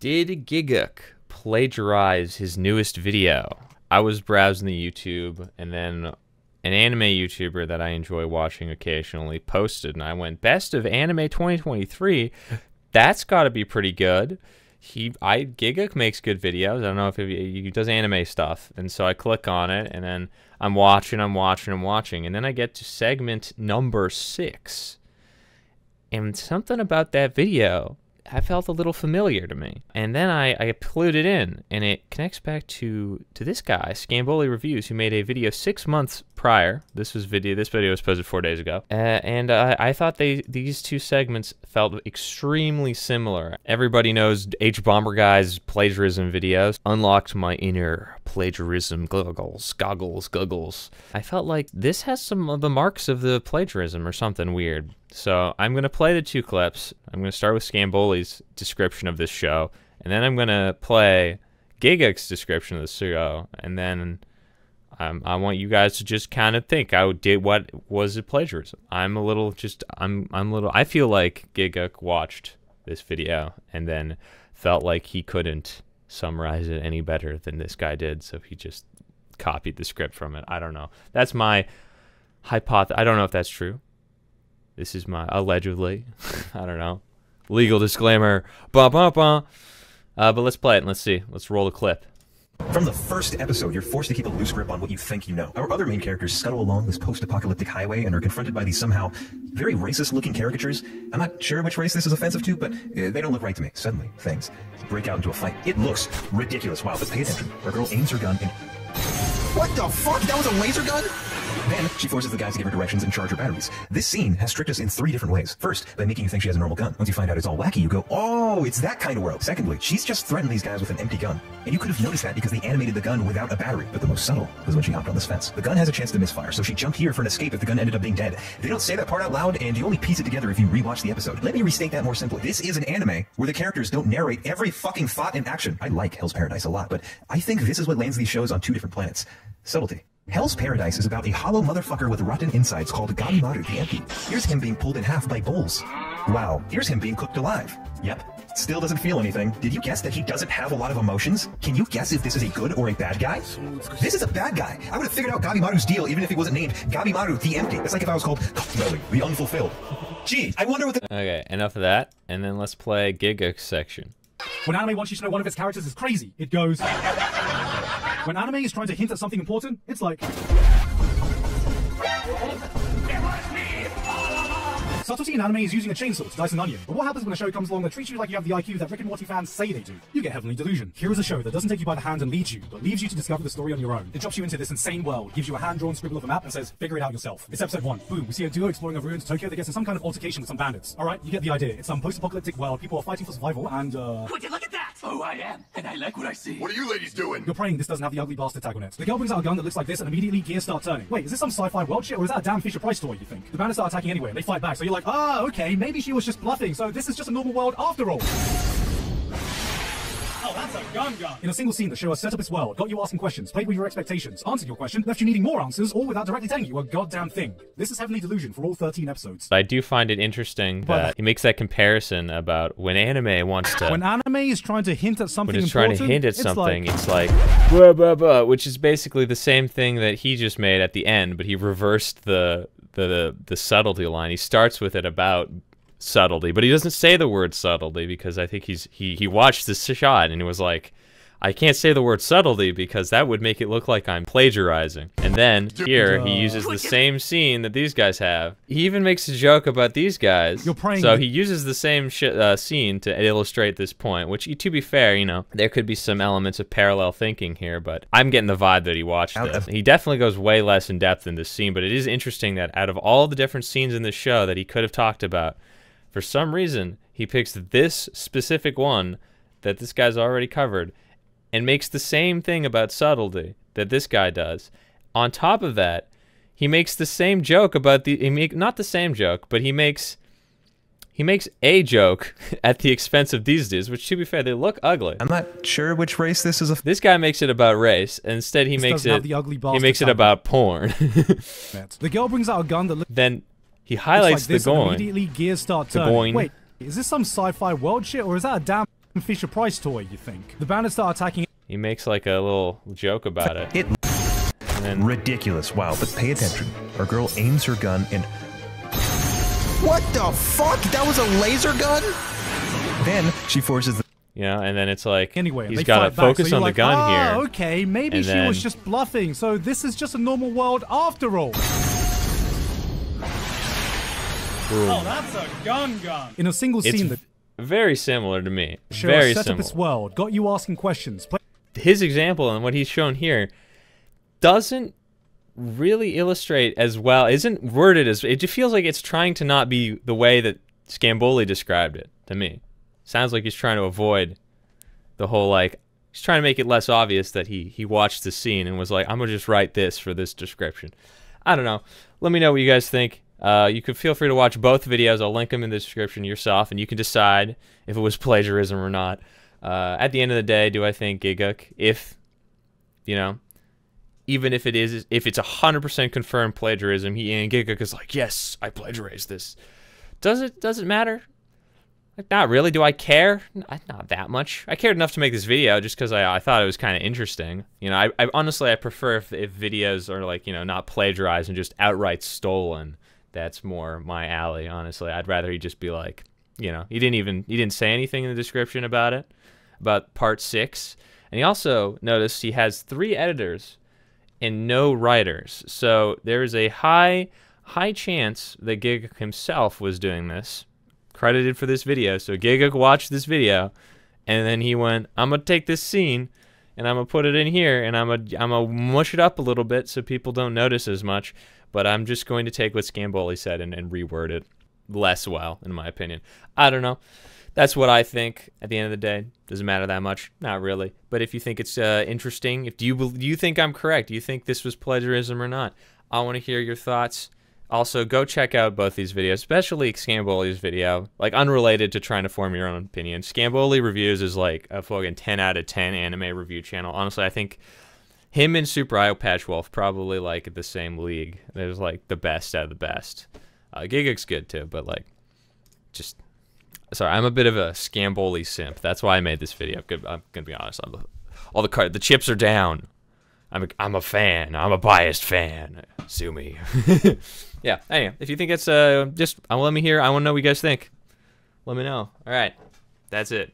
Did Gigguk plagiarize his newest video? I was browsing the YouTube, and then an anime YouTuber that I enjoy watching occasionally posted, and I went, best of anime 2023? That's got to be pretty good. Gigguk makes good videos. I don't know if he does anime stuff. And so I click on it, and then I'm watching. And then I get to segment number 6. And something about that video, I felt a little familiar to me. And then I plugged it in, and it connects back to this guy, Scamboli Reviews, who made a video 6 months prior. This video was posted 4 days ago. And I thought these two segments felt extremely similar. Everybody knows H Bomber Guy's plagiarism videos. Unlocked my inner plagiarism goggles. I felt like this has some of the marks of the plagiarism or something weird. So I'm going to play the two clips. I'm going to start with Scamboli's description of this show, and then I'm going to play Gigguk's description of the show, and then I want you guys to just kind of think, what was it plagiarism? I feel like Gigguk watched this video and then felt like he couldn't summarize it any better than this guy did, so he just copied the script from it. I don't know. That's my hypothesis. I don't know if that's true. This is my allegedly. I don't know. Legal disclaimer. But let's play it and let's see. Let's roll the clip. From the first episode, you're forced to keep a loose grip on what you think you know. Our other main characters scuttle along this post-apocalyptic highway and are confronted by these somehow very racist-looking caricatures. I'm not sure which race this is offensive to, but they don't look right to me. Suddenly, things break out into a fight. It looks ridiculous. Wow, but pay attention. Our girl aims her gun and... What the fuck? That was a laser gun? Then, she forces the guys to give her directions and charge her batteries. This scene has tricked us in 3 different ways. First, by making you think she has a normal gun. Once you find out it's all wacky, you go, oh, it's that kind of world. Secondly, she's just threatened these guys with an empty gun. And you could have noticed that because they animated the gun without a battery. But the most subtle was when she hopped on this fence. The gun has a chance to misfire, so she jumped here for an escape if the gun ended up being dead. They don't say that part out loud, and you only piece it together if you rewatch the episode. Let me restate that more simply. This is an anime where the characters don't narrate every fucking thought and action. I like Hell's Paradise a lot, but I think this is what lands these shows on 2 different planets. Subtlety. Hell's Paradise is about a hollow motherfucker with rotten insides called Gabimaru the Empty. Here's him being pulled in half by bulls. Wow, here's him being cooked alive. Yep, still doesn't feel anything. Did you guess that he doesn't have a lot of emotions? Can you guess if this is a good or a bad guy? This is a bad guy. I would have figured out Gabimaru's deal even if he wasn't named Gabimaru the Empty. That's like if I was called Belly, the Unfulfilled. Gee, I wonder what the... Okay, enough of that, and then let's play Gigguk's section. When anime wants you to know one of its characters is crazy, it goes... When anime is trying to hint at something important, it's like... Subtlety in anime is using a chainsaw to dice an onion. But what happens when a show comes along that treats you like you have the IQ that Rick and Morty fans say they do? You get Heavenly Delusion. Here is a show that doesn't take you by the hand and leads you, but leaves you to discover the story on your own. It drops you into this insane world, gives you a hand-drawn scribble of a map, and says, figure it out yourself. It's episode 1. Boom, we see a duo exploring a ruined Tokyo that gets in some kind of altercation with some bandits. Alright, you get the idea. It's some post-apocalyptic world, people are fighting for survival, and Would you look at that? Oh, I am, and I like what I see. What are you ladies doing? you're praying this doesn't have the ugly bastard tag on it. The girl brings out a gun that looks like this, and immediately gears start turning. Wait, is this some sci-fi world shit, or is that a damn Fisher-Price toy, you think? The bandits start attacking anyway, and they fight back, so you're like, ah, okay, maybe she was just bluffing, so this is just a normal world after all. Oh, that's a gun. In a single scene, the show has set up its world, got you asking questions, played with your expectations, answered your question, left you needing more answers, all without directly telling you a goddamn thing. This is Heavenly Delusion for all 13 episodes. I do find it interesting that he makes that comparison about when anime wants to... When anime is trying to hint at something When it's important, trying to hint at something, it's like, blah, blah, blah, which is basically the same thing that he just made at the end, but he reversed the subtlety line. He starts with it about subtlety, but he doesn't say the word subtlety because I think he watched this shot and he was like, I can't say the word subtlety because that would make it look like I'm plagiarizing. And then here he uses the same scene that these guys have. He even makes a joke about these guys. So he uses the same scene to illustrate this point, which, to be fair, you know, there could be some elements of parallel thinking here, but I'm getting the vibe that he watched this. He definitely goes way less in depth in this scene, but it is interesting that out of all the different scenes in this show that he could have talked about, for some reason, he picks this specific one that this guy's already covered and makes the same thing about subtlety that this guy does. On top of that, he makes the same joke about not the same joke, but he makes a joke at the expense of these dudes, which, to be fair, they look ugly. I'm not sure which race this is. This guy makes it about race. Instead, he makes it about porn. The girl brings out a gun that then he highlights like the going. Immediately gears start turning. Wait, is this some sci-fi world shit, or is that a damn... Fisher-Price toy, you think? The bandits start attacking. He makes like a little joke about it. And then, Ridiculous. Wow, but pay attention. Our girl aims her gun and... What the fuck? That was a laser gun? then she forces the... you know, and then it's like, Anyway, he's they got to fight back, focus so on you're the like, gun here. Okay, maybe And she then- was just bluffing, so this is just a normal world after all. Oh, that's a gun. In a single It's scene that very similar to me. show Very set up similar. its world, got you asking questions. His example and what he's shown here doesn't really illustrate as well, isn't worded as, it just feels like it's trying to not be the way that Scamboli described it to me. Sounds like he's trying to avoid the whole, like, he's trying to make it less obvious that he watched the scene and was like, I'm gonna just write this for this description. I don't know. Let me know what you guys think. You could feel free to watch both videos. I'll link them in the description yourself, and you can decide if it was plagiarism or not. At the end of the day, do I think Gigguk, if, you know, even if it is, if it's 100% confirmed plagiarism, and Gigguk is like, yes, I plagiarized this. Does it matter? Like, not really. Do I care? Not that much. I cared enough to make this video just because I thought it was kind of interesting. You know, I honestly, I prefer if videos are like, you know, not plagiarized and just outright stolen. That's more my alley, honestly. I'd rather he just be like, you know, he didn't say anything in the description about it, about part 6. And he also noticed he has 3 editors and no writers. So there is a high chance that Gigguk himself was doing this, credited for this video. So Gigguk watched this video, and then he went, I'm gonna take this scene and I'm gonna put it in here, and I'm gonna mush it up a little bit so people don't notice as much, but I'm just going to take what Scamboli said and reword it less well, in my opinion. I don't know. That's what I think. At the end of the day, doesn't matter that much. Not really. But if you think it's interesting, do you think I'm correct? Do you think this was plagiarism or not? I want to hear your thoughts. Also, go check out both these videos, especially Scamboli's video, like unrelated to trying to form your own opinion. Scamboli Reviews is like a fucking 10 out of 10 anime review channel. Honestly, I think him and Super Eye Patch Wolf probably like the same league. There's like the best out of the best. Gigguk's good too, but like, just sorry, I'm a bit of a Scamboli simp. That's why I made this video. I'm gonna be honest. All the chips are down. I'm a fan. I'm a biased fan. Sue me. Yeah. Anyway, if you think it's just, let me hear. I want to know what you guys think. Let me know. All right. That's it.